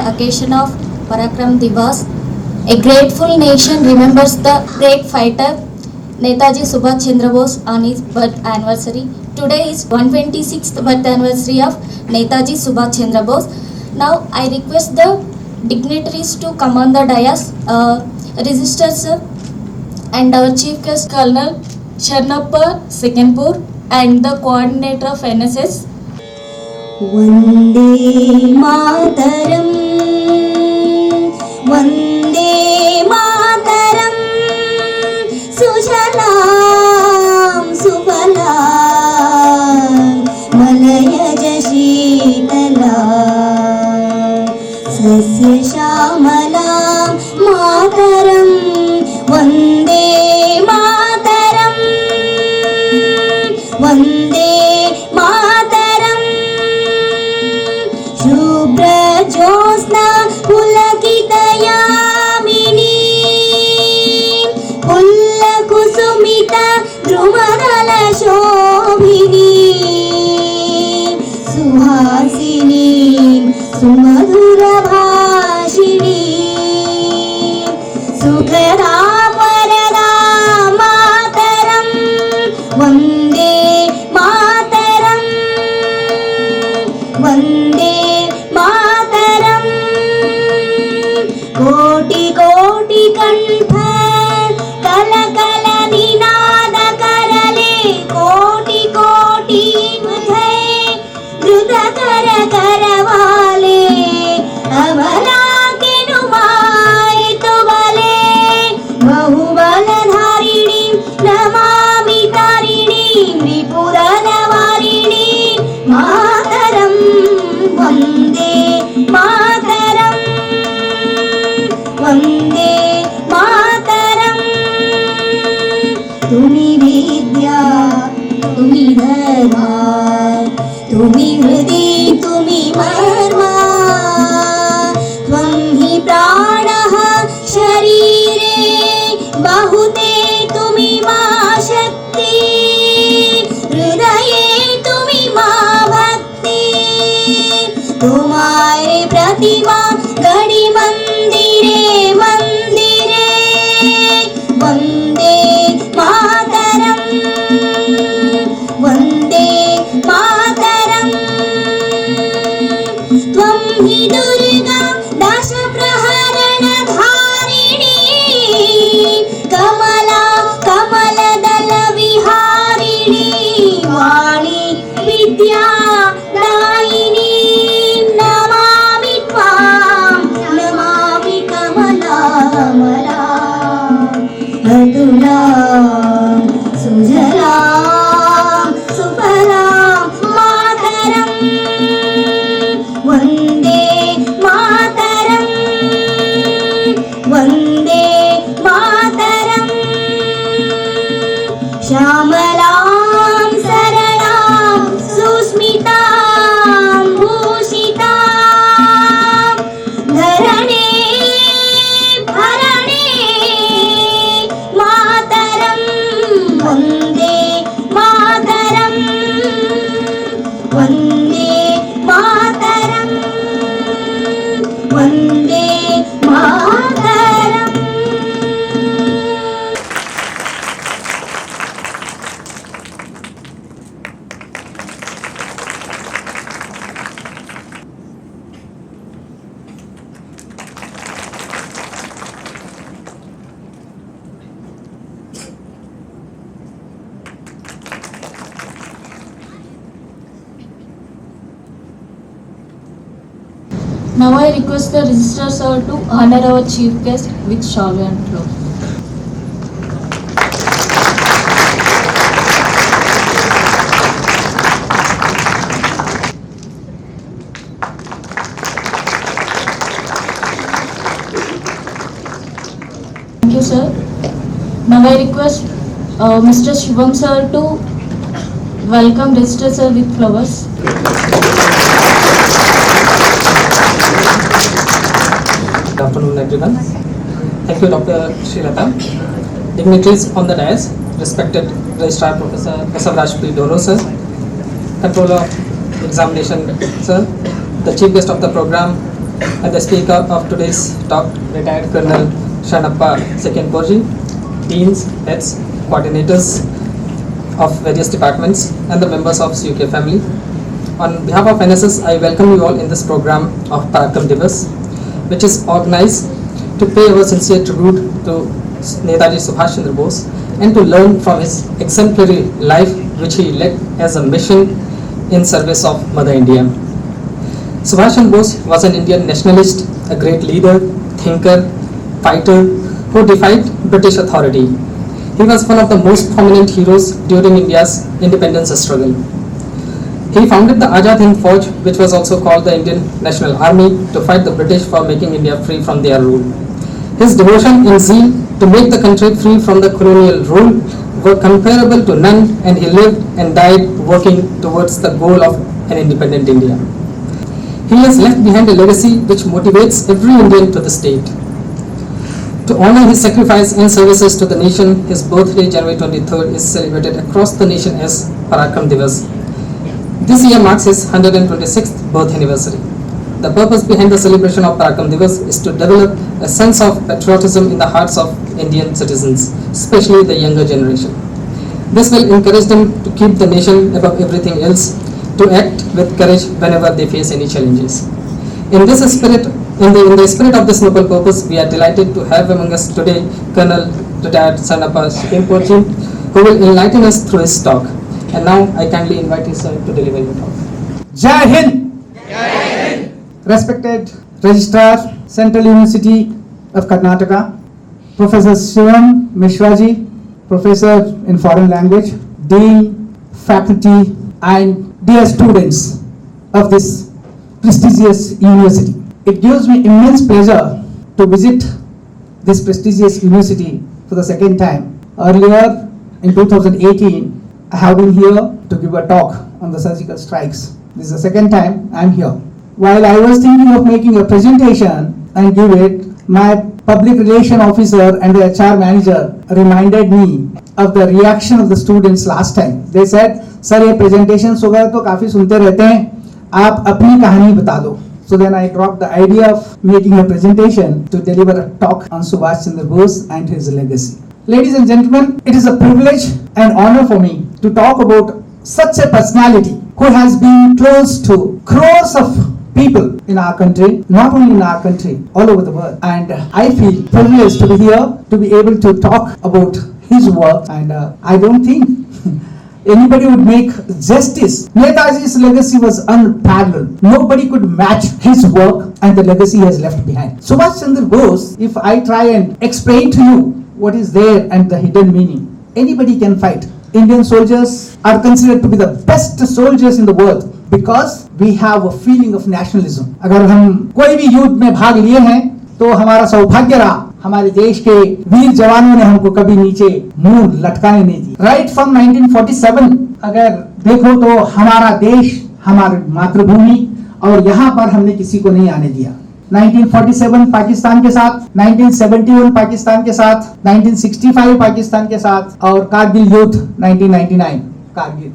occasion of Parakram Divas, a grateful nation remembers the great fighter Netaji Subhash Chandra Bose on his birth anniversary. Today is 126th birth anniversary of Netaji Subhash Chandra Bose. Now I request the dignitaries to come on the dais, Register Sir and our Chief Guest Colonel Sharnappa Secondpur and the coordinator of NSS. Vande Mataram, Vande Mataram, Sujalam Sufalam, Malayaj Sheetalam, Sasya Shamalam Mataram, Vande Mataram, Vande Mataram, Shubhra Josna Pulakitayamini, Pulla Kusumita Drumadala Shobhini, Suhasini Sumadhura Bhashini, Sukhada Parada Mataram, Vande Mataram, Vande Mataram, Koti Koti Kantha Kala Kala Ninada Karale, Koti Koti Mudhai Druta Kara Karavale, Avala Kenumai Tubale, Bahubala Dharini, Namami Tarini, Ripurana Varini, Mataram, Vande Mataram, Vande Mataram, Tumi Vidya, Tumi Dharma, Tumi Hridi, Tumi Marma, Tvam hi Pranaha Sharire, Bahute Tumi Ma Shakti, Hridaye Tumi Ma Bhakti, Tumhare Pratima Gadi Mandire Mandire, Vande Mataram, Vande Mataram, Tvam hi Durga Dasha Praharana Dharini, Kamala Kamala Dala Viharini, Vani Vidya Daini, Namami Tvam, Namami Kamala Mala, Atulam Sujalam Sufalam Mataram, Vande Mataram, Vande Mataram, Shamalam Saralam Susmitam Bhushitam, Dharane Bharane Mataram, Vande Mataram, Vande Mataram, Vande Mataram. Now I request the Register Sir to honor our Chief Guest with shawl and cloth. Thank you, sir. Now I request Mr. Shubham Sir to welcome Register Sir with flowers. Good afternoon, everyone. Thank you, Dr. Srilata. Dignitaries on the dais, respected Registrar Professor Basavaraj P. Doro, sir, Controller of Examination, sir, the Chief Guest of the program, And the speaker of today's talk, retired Colonel Shanappa Second Porji, deans, heads, coordinators of various departments, and the members of CUK family. On behalf of NSS, I welcome you all in this program of Parakram Divas, which is organized to pay our sincere tribute to Netaji Subhash Chandra Bose and to learn from his exemplary life which he led as a mission in service of Mother India. Subhash Chandra Bose was an Indian nationalist, a great leader, thinker, fighter who defied British authority. He was one of the most prominent heroes during India's independence struggle. He founded the Azad Hind Fauj, which was also called the Indian National Army, to fight the British for making India free from their rule. His devotion and zeal to make the country free from the colonial rule were comparable to none, and he lived and died working towards the goal of an independent India. He has left behind a legacy which motivates every Indian to the state. To honor his sacrifice and services to the nation, his birthday, January 23rd, is celebrated across the nation as Parakram Divas. This year marks his 126th birth anniversary. The purpose behind the celebration of Parakram Divas is to develop a sense of patriotism in the hearts of Indian citizens, especially the younger generation. This will encourage them to keep the nation above everything else, to act with courage whenever they face any challenges. In the spirit of this noble purpose, we are delighted to have among us today Colonel retired Shanappa Second Porji, who will enlighten us through his talk. And now I kindly invite you, sir, to deliver your talk. Jai Hind! Jai Hind! Respected Registrar, Central University of Karnataka, Professor Shivam Mishraji, Professor in Foreign Language, Dean, Faculty, and dear students of this prestigious university. It gives me immense pleasure to visit this prestigious university for the second time. Earlier, in 2018, I have been here to give a talk on the surgical strikes. This is the second time I am here. While I was thinking of making a presentation and give it, my public relation officer and the HR manager reminded me of the reaction of the students last time. They said, "Sir, ये presentations वगैरह तो काफी सुनते रहते हैं, आप अपनी कहानी बता दो." So then I dropped the idea of making a presentation to deliver a talk on Subhash Chandra Bose and his legacy. Ladies and gentlemen, it is a privilege and honor for me to talk about such a personality who has been close to crores of people in our country, not only in our country, all over the world. And I feel privileged to be here, to be able to talk about his work. And I don't think anybody would make justice. Netaji's legacy was unparalleled. Nobody could match his work and the legacy he has left behind. Subhash Chandra Bose, if I try and explain to you what is there and the hidden meaning, anybody can fight. Indian soldiers are considered to be the best soldiers in the world because we have a feeling of nationalism. अगर हम कोई भी युद्ध में भाग लिए हैं तो हमारा सौभाग्य रहा, हमारे देश के वीर जवानों ने हमको कभी नीचे मुंह लटकाने नहीं दी. Right from 1947 अगर देखो तो हमारा देश, हमारी मातृभूमि, और यहाँ पर हमने किसी को नहीं आने दिया. 1947 पाकिस्तान के साथ, 1971 पाकिस्तान के साथ, 1965 पाकिस्तान के साथ, और कारगिल युद्ध 1999 कारगिल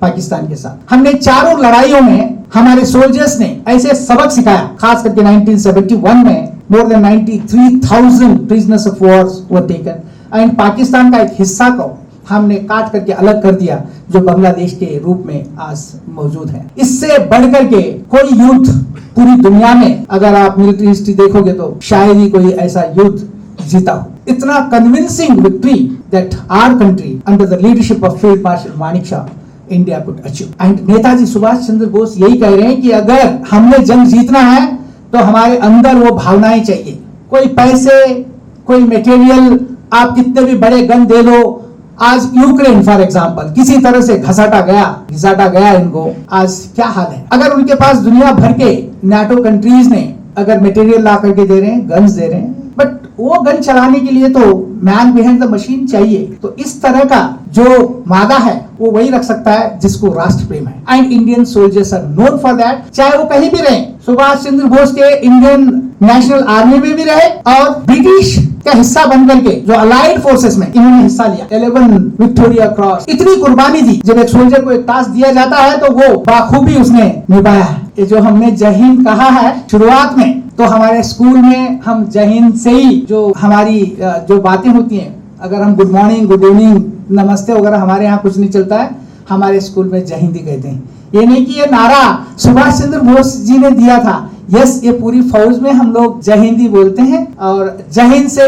पाकिस्तान के साथ. हमने चारों लड़ाइयों में हमारे सोल्जर्स ने ऐसे सबक सिखाया. खास करके 1971 में more than 93,000 prisoners of war were taken. And Pakistan का एक हिस्सा को हमने काट करके अलग कर दिया जो बांग्लादेश के रूप में आज मौजूद है. इससे बढ़कर के कोई युद्ध पूरी दुनिया में अगर आप मिलिट्री हिस्ट्री देखोगे तो शायद ही कोई ऐसा युद्ध जीता हो. इतना convincing victory that our country under the leadership of field marshal Manekshaw India could achieve. And Netaji Subhash Chandra Bose यही कह रहे हैं कि अगर हमने जंग जीतना है तो हमारे अंदर वो भावनाएं चाहिए. कोई पैसे, कोई मटेरियल, आप कितने भी बड़े गन दे लो. आज यूक्रेन फॉर एग्जांपल किसी तरह से घिसाटा गया इनको. आज क्या हाल है? अगर उनके पास दुनिया भर के नाटो कंट्रीज ने अगर मटेरियल ला करके दे रहे हैं, गन्स दे रहे हैं, बट वो गन चलाने के लिए तो मैन बिहाइंड द मशीन चाहिए. तो इस तरह का जो मादा है वो वही रख सकता है जिसको राष्ट्र प्रेम है. And Indian soldiers are known for that. चाहे वो कहीं भी रहे, सुभाष चंद्र बोस के इंडियन नेशनल आर्मी में भी रहे और ब्रिटिश का हिस्सा बन करके जो अलाइड फोर्सेस में इन्होंने हिस्सा लिया, 11 विक्टोरिया क्रॉस, इतनी कुर्बानी दी। जब एक सोल्जर को एक टास्क दिया जाता है तो वो बाखूबी उसने निभाया है। ये जो हमने जय हिंद कहा है शुरुआत में, तो हमारे स्कूल में हम जय हिंद से ही जो हमारी जो बातें होती हैं, अगर हम गुड मॉर्निंग, गुड इवनिंग, नमस्ते वगैरह हमारे यहाँ कुछ नहीं चलता है, हमारे स्कूल में जय हिंद ही कहते हैं। ये नहीं कि ये नारा सुभाष चंद्र बोस जी ने दिया था। यस, ये पूरी फौज में हम लोग जय हिंद ही बोलते हैं, और जय हिंद से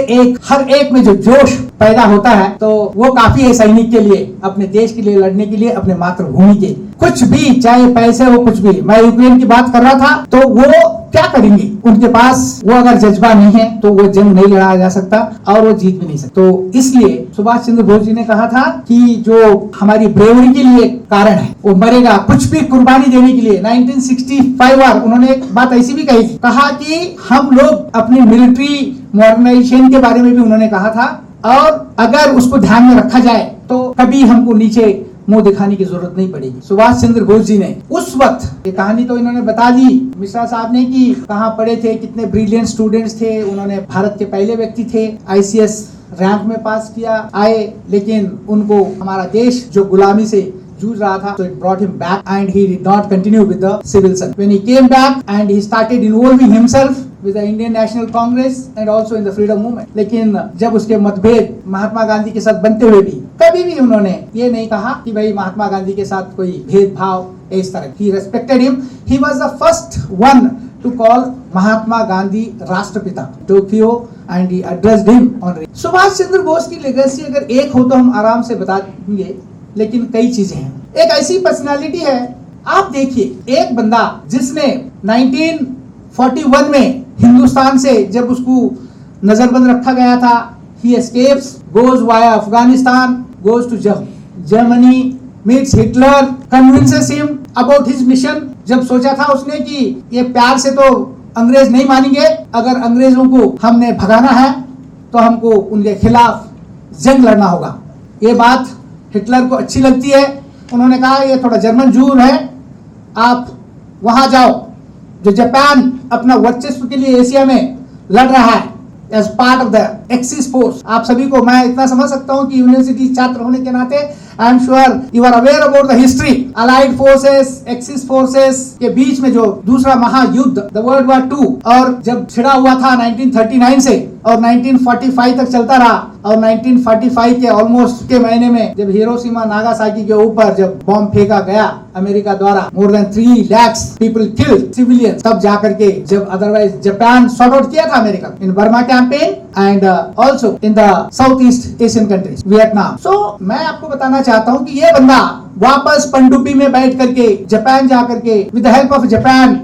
हर एक में जो जोश पैदा होता है तो वो काफी है सैनिक के लिए, अपने देश के लिए लड़ने के लिए, अपने मातृभूमि के। कुछ भी, चाहे पैसे हो, कुछ भी। मैं यूक्रेन की बात कर रहा था, तो वो क्या करेंगे, उनके पास वो अगर जज्बा नहीं है तो वो जंग नहीं लड़ा जा सकता और वो जीत भी नहीं सकता। तो इसलिए सुभाष चंद्र बोस जी ने कहा था कि जो हमारी ब्रेवरी के लिए कारण है वो मरेगा, कुछ भी कुर्बानी देने के लिए। 1965 उन्होंने एक बात ऐसी भी कही थी, कहा कि हम लोग अपनी मिलिट्री मॉडर्नाइजेशन के बारे में भी उन्होंने कहा था, और अगर उसको ध्यान में रखा जाए तो कभी हमको नीचे मुंह दिखाने की जरूरत नहीं पड़ेगी। सुभाष चंद्र बोस जी ने उस वक्त, ये कहानी तो इन्होंने बता दी मिश्रा साहब ने, कि कहाँ पढ़े थे, कितने ब्रिलियंट स्टूडेंट्स थे। उन्होंने भारत के पहले व्यक्ति थे, ICS रैंक में पास किया, आए, लेकिन उनको हमारा देश जो गुलामी से जूझ रहा था, so it brought him back and he did not continue with the civil service. When he came back and he started involving himself with the Indian National Congress and also in the freedom movement. लेकिन जब उसके मतभेद महात्मा गांधी के साथ बनते हुए भी कभी भी उन्होंने ये नहीं कहा कि भाई महात्मा गांधी के साथ कोई भेदभाव इस तरह। He respected him. He was the first one to call Mahatma Gandhi Rashtrapita Tokyo and he addressed him on. Subhash Chandra Bose की लेगेसी अगर एक हो तो हम आराम से बता देंगे, लेकिन कई चीजें हैं। एक ऐसी पर्सनालिटी है, आप देखिए, एक बंदा जिसने 1941 में हिंदुस्तान से जब उसको नजरबंद रखा गया था, he escapes, goes via Afghanistan, goes to Germany, meets Hitler, convinces him about his mission। जब सोचा था उसने कि ये प्यार से तो अंग्रेज नहीं मानेंगे, अगर अंग्रेजों को हमने भगाना है तो हमको उनके खिलाफ जंग लड़ना होगा। ये बात हिटलर को अच्छी लगती है। उन्होंने कहा ये थोड़ा जर्मन जूर है, आप वहां जाओ, जो जापान अपना वर्चस्व के लिए एशिया में लड़ रहा है as part of the axis force. आप सभी को मैं इतना समझ सकता हूं कि यूनिवर्सिटी छात्र होने के नाते I am sure you are aware about the history. Allied forces, axis forces के बीच में जो दूसरा महायुद्ध, द वर्ल्ड वॉर 2, और जब छिड़ा हुआ था 1939 से और 1945 तक चलता रहा, और 1945 के ऑलमोस्ट के महीने में जब हिरोशिमा नागासाकी के ऊपर जब बॉम्ब फेंका गया अमेरिका द्वारा, more than 3 lakh people killed civilians, तब जाकर के जब अदरवाइज जापान सॉर्ट आउट किया था America in Burma campaign and also in the South East Asian countries, Vietnam. So मैं आपको बताना चाहता हूँ कि ये बंदा वापस पनडुब्बी में बैठ करके जापान जा करके with the help of Japan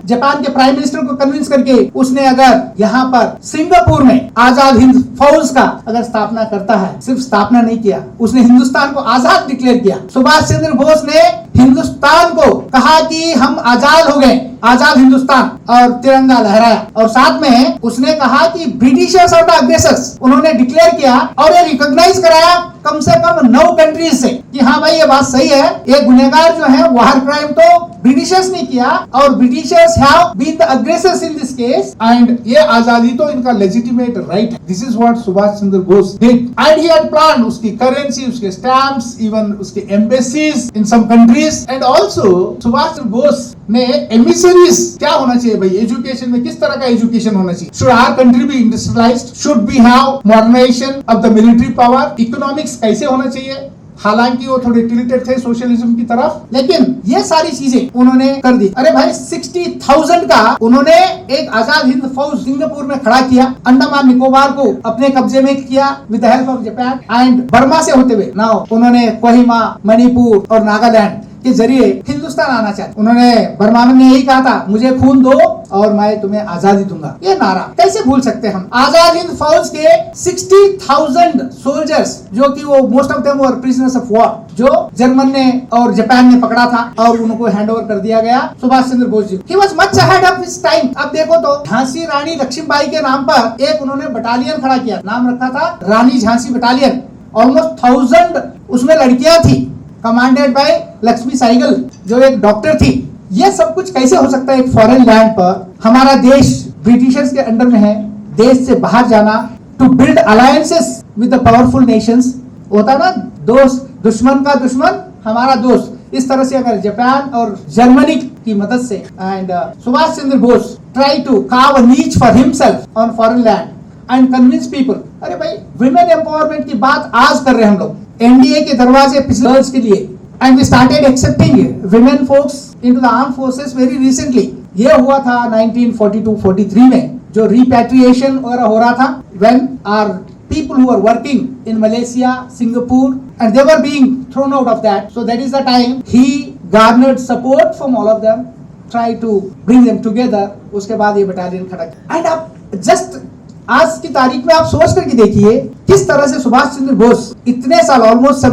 के प्राइम मिनिस्टर को कन्विंस करके उसने अगर यहाँ पर सिंगापुर में आजाद हिंद फौज का अगर स्थापना करता है, सिर्फ स्थापना नहीं किया, उसने हिंदुस्तान को आजाद डिक्लेयर किया। सुभाष चंद्र बोस ने हिंदुस्तान को कहा कि हम आजाद हो गए, आजाद हिंदुस्तान, और तिरंगा लहराया, और साथ में उसने कहा कि ब्रिटिशर्स और द अग्रेसर्स उन्होंने डिक्लेयर किया और ये रिकॉग्नाइज कराया कम से कम 9 कंट्रीज से कि हाँ भाई ये बात सही है, ये गुनहगार जो है वार क्राइम तो ब्रिटिशर्स ने किया और Britishers have been the aggressors in this case, and ये आजादी तो इनका लेजिटिमेट राइट है। This is what Subhash Chandra Bose did, and he had planned उसकी करेंसी, उसके स्टैम्प्स, इवन उसके embassies in some countries, and also Subhash Chandra Bose ने एमिसरीज क्या होना चाहिए भाई एजुकेशन में, किस तरह का एजुकेशन होना चाहिए, should our country be industrialized, should be have modernization of the military power, economics कैसे होना चाहिए। हालांकि वो थोड़े टिल्टेड थे सोशलिज्म की तरफ, लेकिन ये सारी चीजें उन्होंने कर दी। अरे भाई 60,000 का उन्होंने एक आजाद हिंद फौज सिंगापुर में खड़ा किया, अंडमान निकोबार को अपने कब्जे में किया with the help of Japan, and Burma से होते हुए नाउ उन्होंने कोहिमा, मणिपुर और नागालैंड के जरिए हिंदुस्तान आना चाहते। उन्होंने बर्मा में यही कहा था, मुझे खून दो और मैं तुम्हें आजादी दूंगा। ये नारा कैसे भूल सकते हम। आजाद हिंद फौज के 60,000 सोल्जर्स, जो कि वो most of them were prisoners of war, जो जर्मन ने और जापान ने पकड़ा था और उनको हैंड ओवर कर दिया गया Subhash Chandra Bose ji. He was much ahead of his time. अब देखो तो झांसी रानी लक्ष्मीबाई के नाम पर एक उन्होंने बटालियन खड़ा किया, नाम रखा था रानी झांसी बटालियन। ऑलमोस्ट 1000 उसमें लड़कियां थी, कमांडेड बाय लक्ष्मी साइगल जो एक डॉक्टर थी। ये सब कुछ कैसे हो सकता है एक फॉरेन लैंड पर। हमारा देश ब्रिटिशर्स के अंडर में है, देश से बाहर जाना to build alliances with the powerful nations. होता ना दोस्त, दुश्मन का दुश्मन हमारा दोस्त, इस तरह से अगर जापान और जर्मनी की मदद से and Subhash Chandra Bose try to carve a niche for himself on foreign land and convince people. अरे भाई, विमेन एम्पावरमेंट की बात आज कर रहे हैं हम लोग, एनडीए के दरवाजे पिछले गर्ल्स के लिए, and we started accepting women folks into the armed forces very recently. ये हुआ था 1942-43 में, जो रिपैट्रिएशन वगैरह हो रहा था, when our people who were working in Malaysia, Singapore, and they were being thrown out of that. So that is the time he garnered support from all of them, tried to bring them together. उसके बाद ये battalion खड़ा किया. And आप just आज की तारीख में आप सोच करके देखिए किस तरह से सुभाष चंद्र बोस इतने साल, ऑलमोस्ट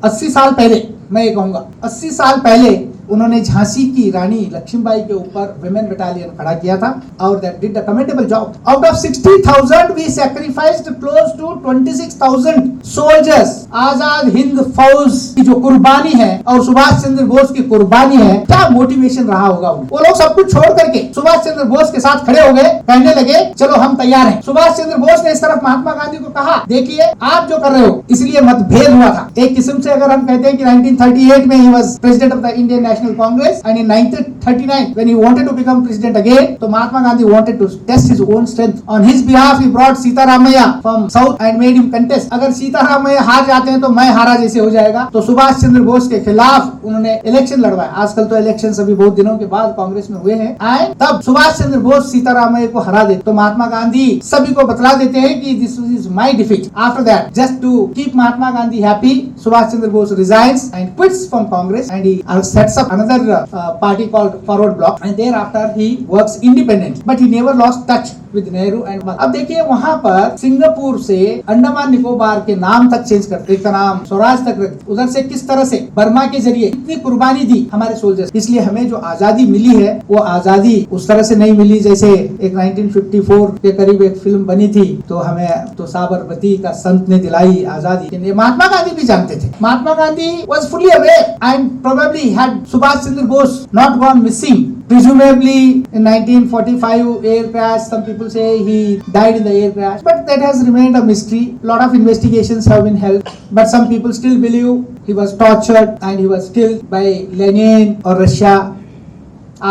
80 साल पहले, मैं ये कहूंगा 80 साल पहले उन्होंने झांसी की रानी लक्ष्मीबाई के ऊपर विमेन बटालियन खड़ा किया था, और that did a commendable job. Out of 60,000 we sacrificed close to 26,000 soldiers. Azad Hind Fauj की जो कुर्बानी है और सुभाष चंद्र बोस की कुर्बानी है, क्या मोटिवेशन रहा होगा उनको. वो लोग सब कुछ छोड़ करके सुभाष चंद्र बोस के साथ खड़े हो गए, कहने लगे चलो हम तैयार हैं. सुभाष चंद्र बोस ने इस तरफ महात्मा गांधी को कहा, देखिए आप जो कर रहे हो, इसलिए मतभेद हुआ था. एक किस्म से अगर हम कहते हैं कि 1938 में he was president of the Indian National Congress, and in 1939 when he wanted to become president again, so Mahatma Gandhi wanted to test his own strength. On his behalf he brought Sitaramaiah from south and made him contest. अगर सीतारामैया हार जाते हैं तो मैं हारा जैसे हो जाएगा, तो सुभाष चंद्र बोस के खिलाफ उन्होंने इलेक्शन लड़वाया. आजकल तो इलेक्शन अभी बहुत दिनों के बाद कांग्रेस में हुए हैं, एंड तब सुभाष चंद्र बोस सीतारामैया को हरा देते, तो महात्मा गांधी सभी को बतला देते हैं कि this is my defeat. After that, just to keep Mahatma Gandhi happy, Subhash Chandra Bose resigns and quits from Congress, and he sets up another party called Forward Bloc, and thereafter he works independent, but he never lost touch with Nehru and. अब देखिए वहाँ पर Singapore से अंडमान निकोबार के नाम तक change करते, एक का नाम स्वराज तक रख, उधर से किस तरह से बर्मा के जरिए इतनी कुर्बानी दी हमारे सोल्जर्स. इसलिए हमें जो आजादी मिली है वो आजादी उस तरह से नहीं मिली जैसे एक 1954 के करीब एक फिल्म बनी थी, तो हमें तो साबरमती का संत ने दिलाई आजादी. महात्मा गांधी भी जानते थे. Mahatma Gandhi was fully aware and probably had Subhash Chandra Bose not gone missing, presumably in 1945 air crash, some people say he died in the air crash, but that has remained a mystery. Lot of investigations have been held, but some people still believe he was tortured and he was killed by Lenin or Russia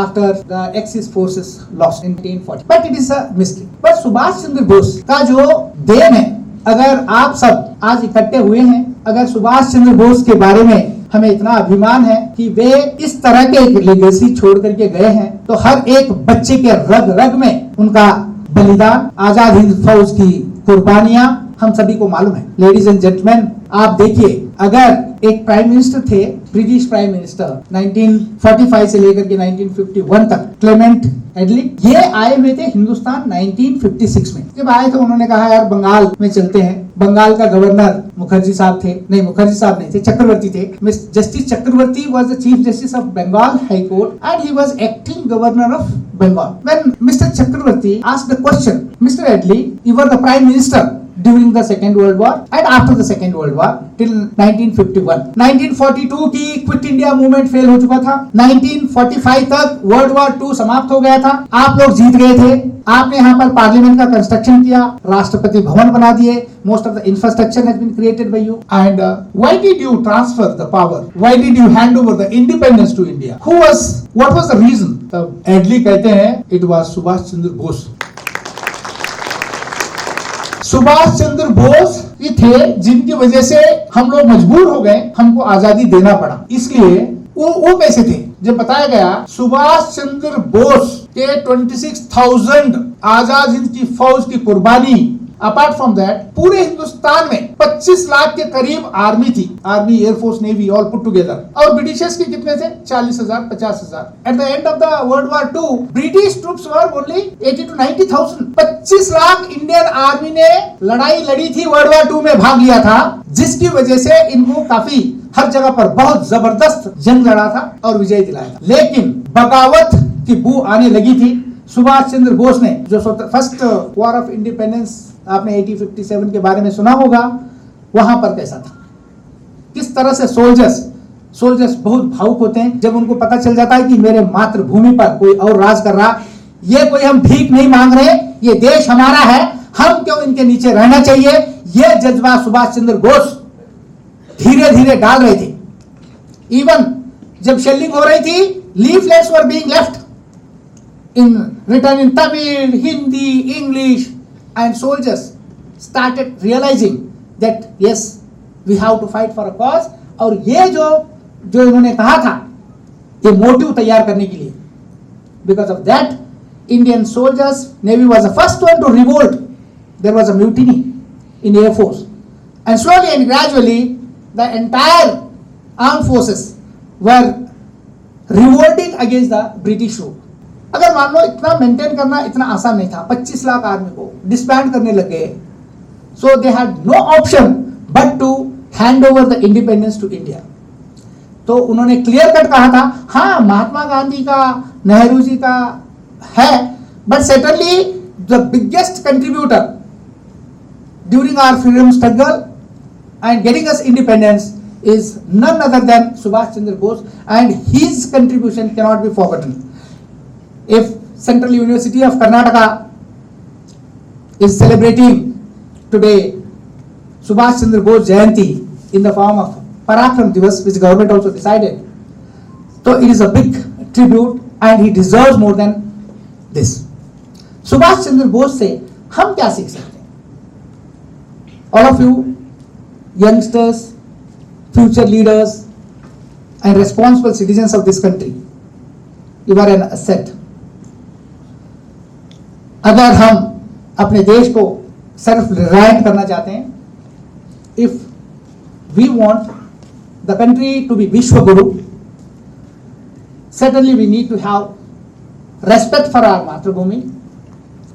after the Axis forces lost in 1940. But it is a mystery. But Subhash Chandra Bose का जो then है, अगर आप सब आज इकट्ठे हुए हैं, अगर सुभाष चंद्र बोस के बारे में हमें इतना अभिमान है कि वे इस तरह के एक लेगेसी छोड़ करके गए हैं, तो हर एक बच्चे के रग रग में उनका बलिदान, आजाद हिंद फौज की कुर्बानियां हम सभी को मालूम है. लेडीज एंड जेंटलमैन, आप देखिए, अगर एक प्राइम मिनिस्टर थे, ब्रिटिश प्राइम मिनिस्टर 1945 से लेकर के 1951 तक, क्लेमेंट एटली, ये आए हुए थे हिंदुस्तान 1956 में. जब आए तो उन्होंने कहा यार बंगाल में चलते हैं. बंगाल का गवर्नर मुखर्जी साहब थे, नहीं मुखर्जी साहब नहीं थे, चक्रवर्ती थे. Justice Chakravarty was the chief justice of Bengal High Court and he was acting governor of Bengal. When Mr. Chakravarti asked the question, Mr. Adley, you were the prime minister during the Second World War and after the Second World War till 1951. 1942 की quit India movement fail हो चुका था. 1945 तक world war 2 समाप्त हो गया था. आप लोग जीत गए थे. आपने यहाँ पर पार्लियामेंट का कंस्ट्रक्शन किया, राष्ट्रपति भवन बना दिए. Most of the infrastructure has been created by you. And why did you transfer the power? Why did you hand over the independence to India? What was the reason? एडली कहते हैं it was Subhash Chandra Bose. Subhash Chandra Bose ये थे जिनकी वजह से हम लोग मजबूर हो गए, हमको आजादी देना पड़ा. इसलिए वो कैसे थे, जब बताया गया सुभाष चंद्र बोस के 26,000 आजाद हिंद की फौज की कुर्बानी, अपार्ट फ्रॉम दैट पूरे हिंदुस्तान में 25 लाख के करीब आर्मी थी, army, air force, navy all put together. और ब्रिटिशर्स के कितने थे? 40,000, 50,000. At the end of the world war 2 British troops were only 80 to 90,000. 25 lakh Indian army ने लड़ाई लड़ी थी, वर्ल्ड वॉर 2 में भाग लिया था, जिसकी वजह से इनको काफी हर जगह पर बहुत जबरदस्त जंग लड़ा था और विजय दिलाया था. लेकिन बगावत की बू आने लगी थी. सुभाष चंद्र बोस ने जो फर्स्ट वॉर ऑफ इंडिपेंडेंस आपने 1857 के बारे में सुना होगा, वहां पर कैसा था, किस तरह से सोल्जर्स बहुत भावुक होते हैं जब उनको पता चल जाता है कि मेरे मातृभूमि पर कोई और राज कर रहा. ये कोई हम भीख नहीं मांग रहे, ये देश हमारा है, हम क्यों इनके नीचे रहना चाहिए, यह जज्बा सुभाष चंद्र बोस धीरे धीरे डाल रहे थे। इवन जब शेलिंग हो रही थी, leaflets were being left in written in Tamil, Hindi, English, and soldiers started realizing that yes, we have to fight for a cause। और ये जो इन्होंने कहा था, ये मोटिव तैयार करने के लिए, because of that Indian soldiers, Navy was the first one to revolt। There was a mutiny in Air Force, and slowly and gradually the entire armed forces were revolting against the British rule। अगर मान लो इतना maintain करना इतना आसान नहीं था, 25 लाख आदमी को डिसबैंड करने लग गए, so they had no option but to hand over the independence to India. तो उन्होंने क्लियर कट कहा था, हाँ महात्मा गांधी का, नेहरू जी का है, but certainly the biggest contributor during our freedom struggle and getting us independence is none other than Subhash Chandra Bose, and his contribution cannot be forgotten। If Central University of Karnataka is celebrating today Subhash Chandra Bose Jayanti in the form of Parakram Divas, which government also decided, so it is a big tribute and he deserves more than this। Subhash Chandra Bose से हम क्या सीख सकते हैं? All of you youngsters, future leaders and responsible citizens of this country, you are an asset। अगर हम अपने देश को सेल्फ रिलायंट करना चाहते हैं, if we want the country to be Vishwa Guru, certainly we need to have respect for our Mathrubhumi,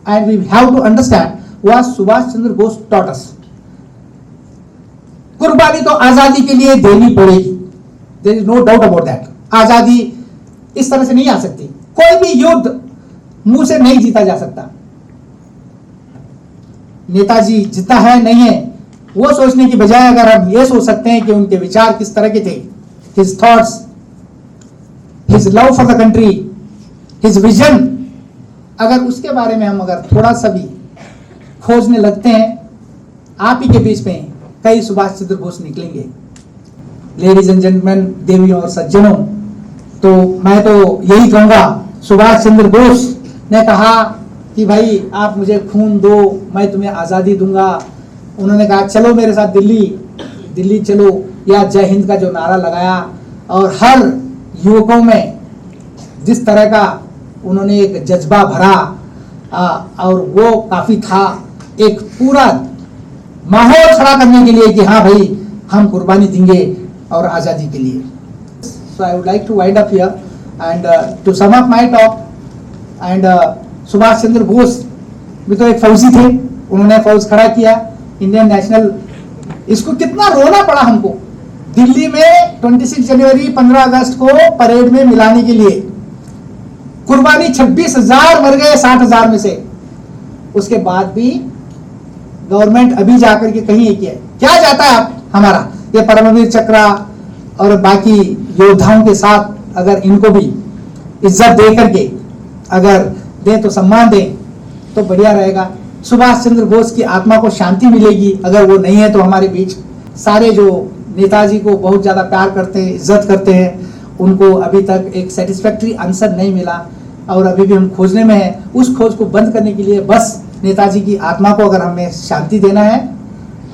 and we have to understand what Subhash Chandra Bose taught us। कुर्बानी तो आजादी के लिए देनी पड़ेगी, there is no doubt about that. आजादी इस तरह से नहीं आ सकती, कोई भी युद्ध मुंह से नहीं जीता जा सकता। नेताजी जीता है नहीं है वो सोचने की बजाय अगर हम ये सोच सकते हैं कि उनके विचार किस तरह के थे, his thoughts, his love for the country, his vision, अगर उसके बारे में हम अगर थोड़ा सा भी खोजने लगते हैं, आप ही के बीच में कई सुभाष चंद्र बोस निकलेंगे। लेडीज एंड जेंटलमैन, देवियों और सज्जनों, तो मैं तो यही कहूंगा, सुभाष चंद्र बोस ने कहा कि भाई आप मुझे खून दो, मैं तुम्हें आज़ादी दूंगा। उन्होंने कहा चलो मेरे साथ दिल्ली, दिल्ली चलो, या जय हिंद का जो नारा लगाया, और हर युवकों में जिस तरह का उन्होंने एक जज्बा भरा, और वो काफ़ी था, एक पूरा माहौल खड़ा करने के लिए कि हाँ भाई हम कुर्बानी देंगे और आज़ादी के लिए। So I would like to wind up here and to sum up my talk. And Subhash Chandra Bose भी तो एक फौजी थे, उन्होंने फौज खड़ा किया, इंडियन नेशनल, इसको कितना रोना पड़ा हमको दिल्ली में 26 जनवरी 15 अगस्त को परेड में मिलाने के लिए। कुर्बानी 26,000 मर गए 60,000 में से, उसके बाद भी गवर्नमेंट अभी जाकर के कहीं क्या जाता है हमारा ये परमवीर चक्र और बाकी योद्धाओं के साथ अगर इनको भी इज्जत दे करके अगर दें तो सम्मान दें तो बढ़िया रहेगा। सुभाष चंद्र बोस की आत्मा को शांति मिलेगी। अगर वो नहीं है तो हमारे बीच सारे जो नेताजी को बहुत ज़्यादा प्यार करते हैं, इज्जत करते हैं, उनको अभी तक एक सेटिस्फैक्ट्री आंसर नहीं मिला और अभी भी हम खोजने में हैं। उस खोज को बंद करने के लिए बस नेताजी की आत्मा को अगर हमें शांति देना है,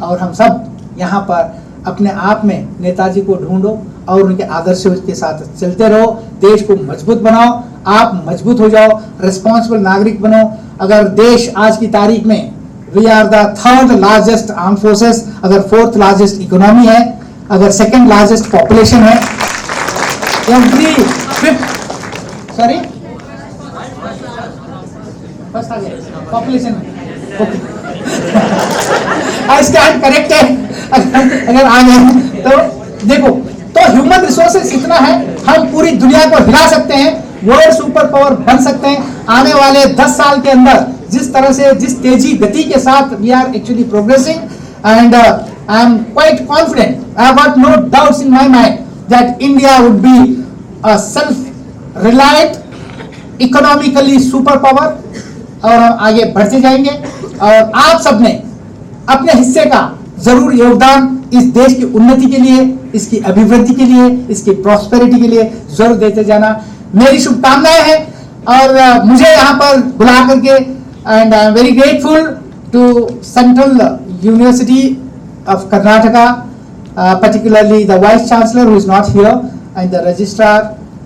और हम सब यहाँ पर अपने आप में नेताजी को ढूंढो और उनके आदर्शों के साथ चलते रहो, देश को मजबूत बनाओ, आप मजबूत हो जाओ, रिस्पॉन्सिबल नागरिक बनो। अगर देश आज की तारीख में we are the 3rd largest arm forces, अगर 4th लार्जेस्ट इकोनॉमी है, अगर 2nd लार्जेस्ट पॉपुलेशन है, एवरी 5th सॉरी फर्स्ट आ गया पॉपुलेशन में, आई स्टैंड करेक्ट है, अगर आ गए तो देखो, तो ह्यूमन रिसोर्सेस इतना है, हम पूरी दुनिया को हिला सकते हैं, वर्ल्ड सुपर पावर बन सकते हैं। आने वाले 10 साल के अंदर जिस तरह से, जिस तेजी गति के साथ we are actually progressing, and I am quite confident, I have got no doubts in my mind that India would be a self reliant, economically super power, और हम आगे बढ़ते जाएंगे और आप सबने अपने हिस्से का जरूर योगदान इस देश की उन्नति के लिए, इसकी अभिवृद्धि के लिए, इसकी प्रॉस्पेरिटी के लिए जरूर देते जाना। मेरी शुभकामनाएं हैं और मुझे यहाँ पर बुला करके and I am very grateful to central university of Karnataka, particularly the Vice Chancellor who is not here, and the Registrar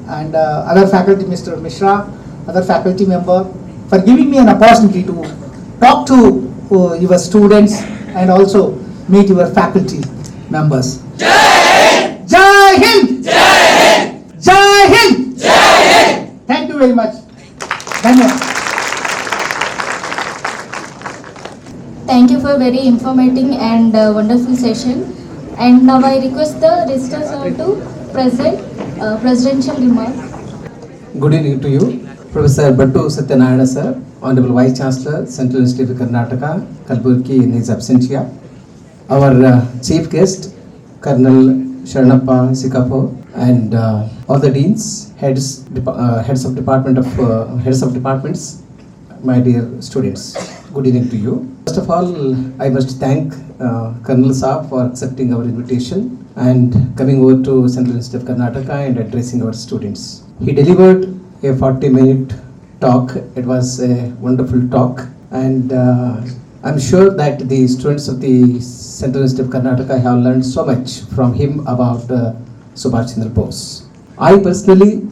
and other faculty, Mr. Mishra, other faculty member, for giving me an opportunity to talk to your students and also meet your faculty members. Jai Hind! Jai Hind! Jai Hind! Jai Hind! Thank you very much. Dhanyawad. Thank you for very informative and wonderful session. And now I request the Registrar Sir to present presidential remarks. Good evening to you, Professor Battu Satyanarayana Sir, Honorable Vice Chancellor, Central Institute of Karnataka, Kalburgi in his absentia. Our chief guest, Colonel Sharanappa Sikapo, and all the deans, heads of departments, my dear students. Good evening to you. First of all, I must thank Colonel Saab for accepting our invitation and coming over to Central Institute of Karnataka and addressing our students. He delivered a 40-minute talk. It was a wonderful talk, and I'm sure that the students of the Central Institute of Karnataka have learned so much from him about Subhash Chandra Bose. I personally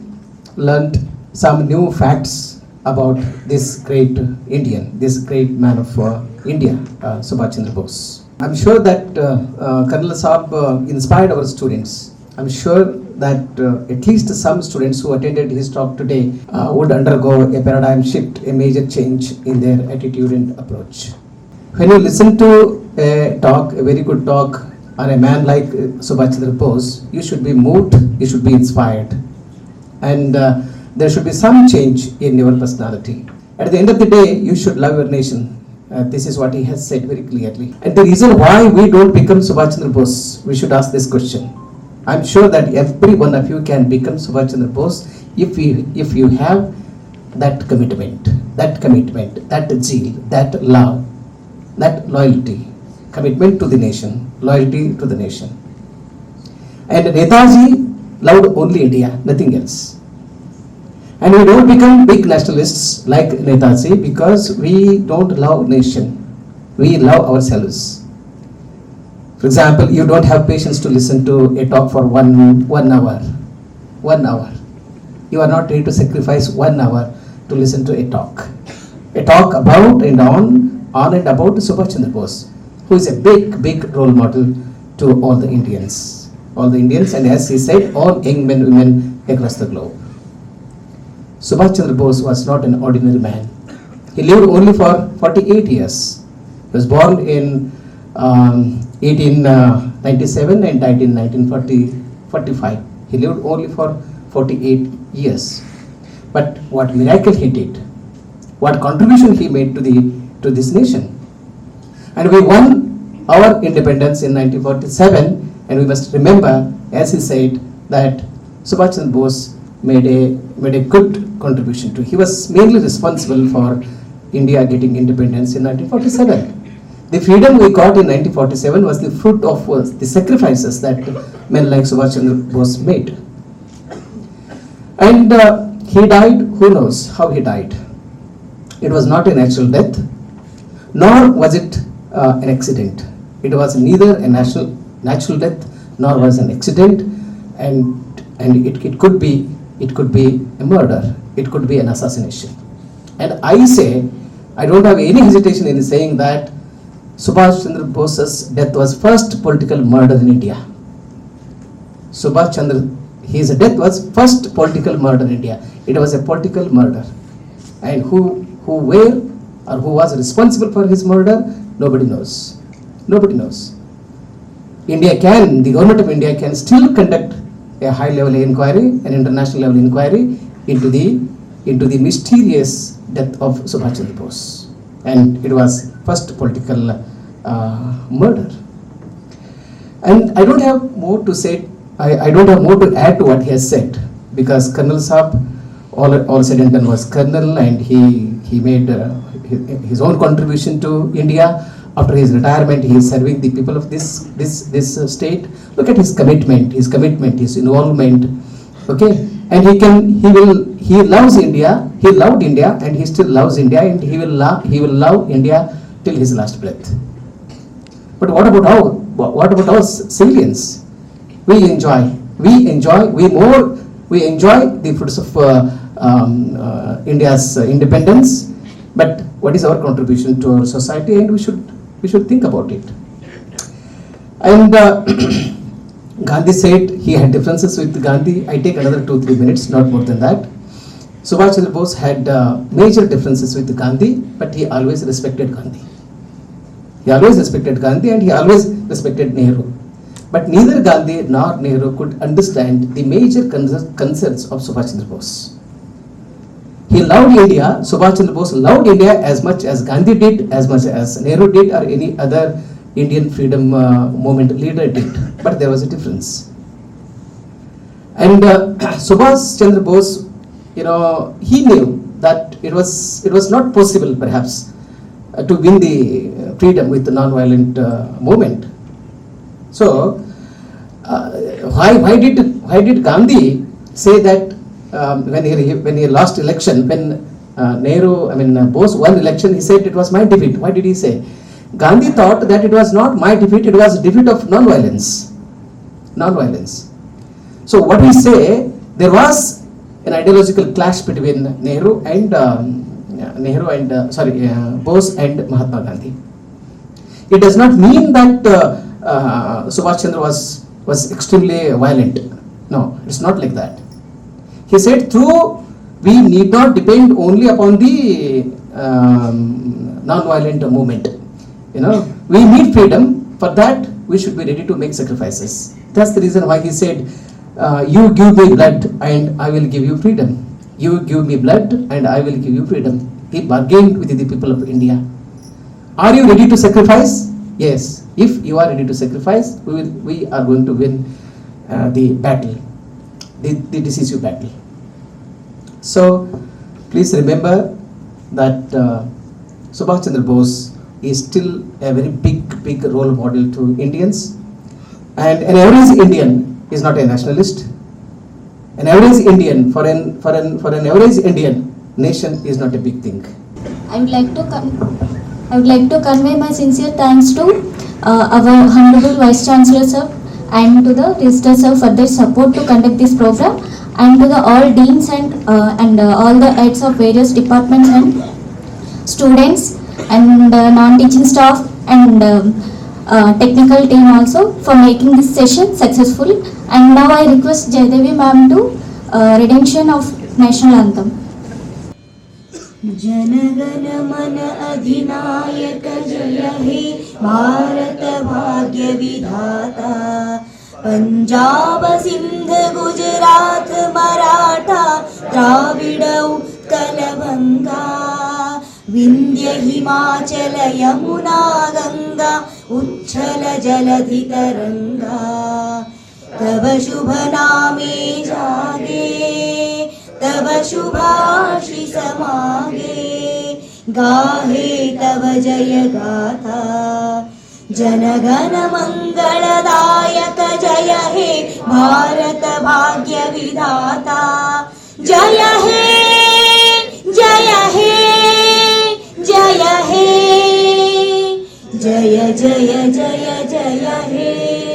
learned some new facts about this great Indian, this great man of India, Subhash Chandra Bose. I'm sure that Colonel Saab inspired our students. I'm sure that at least some students who attended his talk today would undergo a paradigm shift, a major change in their attitude and approach. When you listen to a talk, a very good talk on a man like Subhash Chandra Bose, you should be moved, you should be inspired, and there should be some change in your personality. At the end of the day, you should love your nation. This is what he has said very clearly. And the reason why we don't become Subhash Chandra Bose, we should ask this question. I'm sure that every one of you can become Subhash Chandra Bose if you have that commitment, that zeal, that love, that loyalty, commitment to the nation, loyalty to the nation. And Netaji loved only India, nothing else. And we don't become big nationalists like Netaji because we don't love nation. We love ourselves. For example, you don't have patience to listen to a talk for one hour. 1 hour. You are not ready to sacrifice 1 hour to listen to a talk. A talk about and on and about Subhash Chandra Bose, who is a big role model to all the Indians. All the Indians, and as he said, all young men, women across the globe. Subhash Chandra Bose was not an ordinary man. He lived only for 48 years. He was born in 1897 and died in 1945. He lived only for 48 years. But what miracle he did, what contribution he made to this nation. And we won our independence in 1947, and we must remember, as he said, that Subhash Chandra Bose made a good contribution to. He was mainly responsible for India getting independence in 1947. The freedom we got in 1947 was the fruit of the sacrifices that men like Subhash Chandra Bose made. And he died, who knows how he died. It was not a natural death, nor was it an accident. It was neither a natural death, nor was an accident, and it could be a murder, it could be an assassination. And I say, I don't have any hesitation in saying that Subhash Chandra Bose's death was first political murder in India. Subhash Chandra, his death was first political murder in India. It was a political murder. And who was responsible for his murder, nobody knows. Nobody knows. The government of India can still conduct a high level inquiry, an international level inquiry into the mysterious death of Subhash Chandra Bose. And it was first political murder. And I don't have more to say. I don't have more to add to what he has said, because Colonel Saab, all said and done, was colonel, and he he made his own contribution to India. After his retirement, he is serving the people of this state. Look at his commitment, his involvement. Okay, and he loves India. He loved India, and he still loves India, and he will love India till his last breath. But what about our civilians? We enjoy the fruits of India's independence. But what is our contribution to our society? And we should think about it. And Gandhi said he had differences with Gandhi. I take another 2-3 minutes, not more than that. Subhash Chandra Bose had major differences with Gandhi, but he always respected Gandhi. He always respected Gandhi, and he always respected Nehru. But neither Gandhi nor Nehru could understand the major concerns of Subhash Chandra Bose. He loved India. Subhash Chandra Bose loved India as much as Gandhi did, as much as Nehru did, or any other Indian freedom movement leader did. But there was a difference. And Subhash Chandra Bose, he knew that it was not possible, perhaps, to win the freedom with the non-violent movement. So, why did Gandhi say that when he lost election, when Bose won election, he said it was my defeat? Why did he say? Gandhi thought that it was not my defeat, it was defeat of non-violence. So what we say, there was an ideological clash between Bose and Mahatma Gandhi. It does not mean that Subhash Chandra was extremely violent. No, it's not like that. He said, we need not depend only upon the non-violent movement. We need freedom. For that, we should be ready to make sacrifices. That's the reason why he said, you give me blood and I will give you freedom. You give me blood and I will give you freedom. He bargained with the people of India. Are you ready to sacrifice? Yes. If you are ready to sacrifice, we are going to win the battle, the decisive battle. So, please remember that Subhash Chandra Bose is still a very big role model to Indians. And an average Indian is not a nationalist. An average Indian, for an average Indian, nation is not a big thing. I would like to convey my sincere thanks to our Honorable Vice Chancellor sir and to the Registrar sir for their support to conduct this program, and to the all deans and all the heads of various departments and students and non-teaching staff and technical team also for making this session successful. And now I request Jaydevi ma'am to rendition of national anthem. जनगण मन अधिनायक जय हे भारत भाग्य विधाता पंजाब सिंध गुजरात मराठा द्राविड उत्कल गंगा विंध्य हिमाचल यमुना गंगा उच्छल जलधि तरंगा तव शुभ नामे जागे तव शुभाशिष मागे गाहे तव जय गाथा जनगण मंगलदायक जय हे भारत भाग्य विधाता जय हे जय हे जय हे जय जय जय जय हे